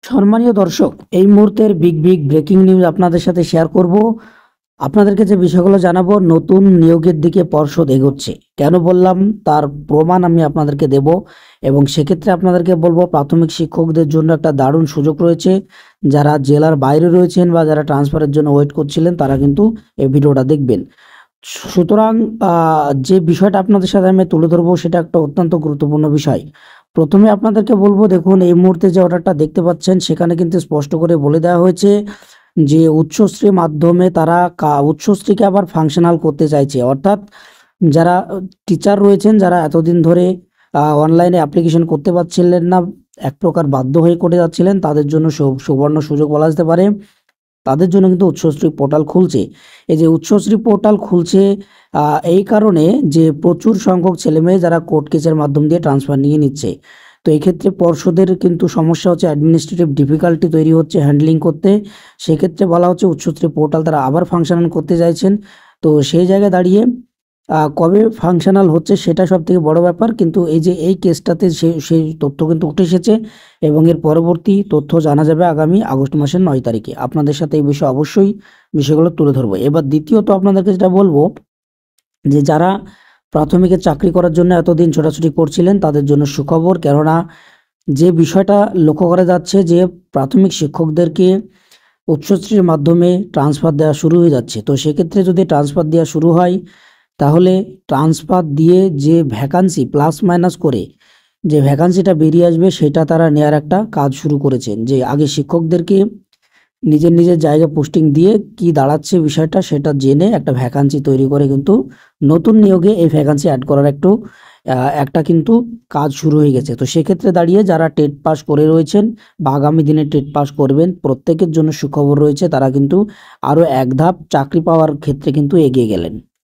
সম্মানীয় দর্শক, এই মুহূর্তের বিগ ব্রেকিং নিউজ আপনাদের সাথে শেয়ার করব। আপনাদেরকে যে বিষয়গুলো জানাবো, নতুন নিয়োগের দিকে পর্ষদ এগোচ্ছে। কেন বললাম তার প্রমাণ আমি আপনাদেরকে দেব, এবং সেক্ষেত্রে আপনাদেরকে বলবো প্রাথমিক শিক্ষকদের জন্য একটা দারুণ সুযোগ রয়েছে। যারা জেলার বাইরে রয়েছেন বা যারা ট্রান্সফারের জন্য ওয়েট করছিলেন তারা কিন্তু এই ভিডিওটা দেখবেন। সুতরাং যে বিষয়টা আপনাদের সাথে আমি তুলে ধরবো সেটা একটা অত্যন্ত গুরুত্বপূর্ণ বিষয়। প্রথমে আপনাদেরকে বলবো, দেখুন এই মুহূর্তে যে অর্ডারটা দেখতে পাচ্ছেন সেখানে কিন্তু স্পষ্ট করে বলে দেওয়া হয়েছে যে উচ্চশ্রী মাধ্যমে তারা উচ্চশ্রীকে আবার ফাংশনাল করতে চাইছে। অর্থাৎ যারা টিচার রয়েছেন, যারা এতদিন ধরে অনলাইনে অ্যাপ্লিকেশন করতে পারছিলেন না, এক প্রকার বাধ্য হয়ে করে যাচ্ছিলেন, তাদের জন্য সুবর্ণ সুযোগ বলা যেতে পারে। তাদের জন্য কিন্তু উচ্চশ্রী পোর্টাল খুলছে। এই যে উচ্চশ্রী পোর্টাল খুলছে এই কারণে যে প্রচুর সংখ্যক ছেলেমেয়ে যারা কোর্ট কেসের মাধ্যম দিয়ে ট্রান্সফার নিয়ে নিচ্ছে। তো এই ক্ষেত্রে পর্ষদের কিন্তু সমস্যা হচ্ছে, অ্যাডমিনিস্ট্রেটিভ ডিফিকাল্টি তৈরি হচ্ছে হ্যান্ডলিং করতে। সেক্ষেত্রে বলা হচ্ছে উচ্চশ্রী পোর্টাল তারা আবার ফাংশনাল করতে চাইছেন। তো সেই জায়গায় দাঁড়িয়ে কবে ফাংশনাল হচ্ছে সেটা সব থেকে বড় ব্যাপার, কিন্তু এই যে এই কেসটাতে সেই তথ্য কিন্তু উঠে এসেছে, এবং এর পরবর্তী তথ্য জানা যাবে আগামী আগস্ট মাসের 9 তারিখে। আপনাদের সাথে এই বিষয়ে অবশ্যই বিষয়গুলো তুলে ধরবো। এবার দ্বিতীয়ত আপনাদেরকে যেটা বলবো, যে যারা প্রাথমিকে চাকরি করার জন্য এতদিন ছোটাছুটি করছিলেন তাদের জন্য সুখবর। কেননা যে বিষয়টা লক্ষ্য করা যাচ্ছে যে প্রাথমিক শিক্ষকদেরকে উচ্চশ্রীর মাধ্যমে ট্রান্সফার দেওয়া শুরু হয়ে যাচ্ছে। তো সেক্ষেত্রে যদি ট্রান্সফার দেওয়া শুরু হয়, তাহলে ট্রান্সফার দিয়ে যে ভ্যাকান্সি প্লাস মাইনাস করে যে ভ্যাকান্সিটা বেরিয়ে আসবে সেটা তারা নেওয়ার একটা কাজ শুরু করেছেন। যে আগে শিক্ষকদেরকে নিজের জায়গায় পোস্টিং দিয়ে কি দাঁড়াচ্ছে বিষয়টা সেটা জেনে একটা ভ্যাকান্সি তৈরি করে কিন্তু নতুন নিয়োগে এই ভ্যাকান্সি অ্যাড করার একটা কিন্তু কাজ শুরু হয়ে গেছে। তো সেক্ষেত্রে দাঁড়িয়ে যারা টেট পাস করে রয়েছেন বা আগামী দিনে টেট পাস করবেন, প্রত্যেকের জন্য সুখবর রয়েছে। তারা কিন্তু আরও এক ধাপ চাকরি পাওয়ার ক্ষেত্রে কিন্তু এগিয়ে গেলেন।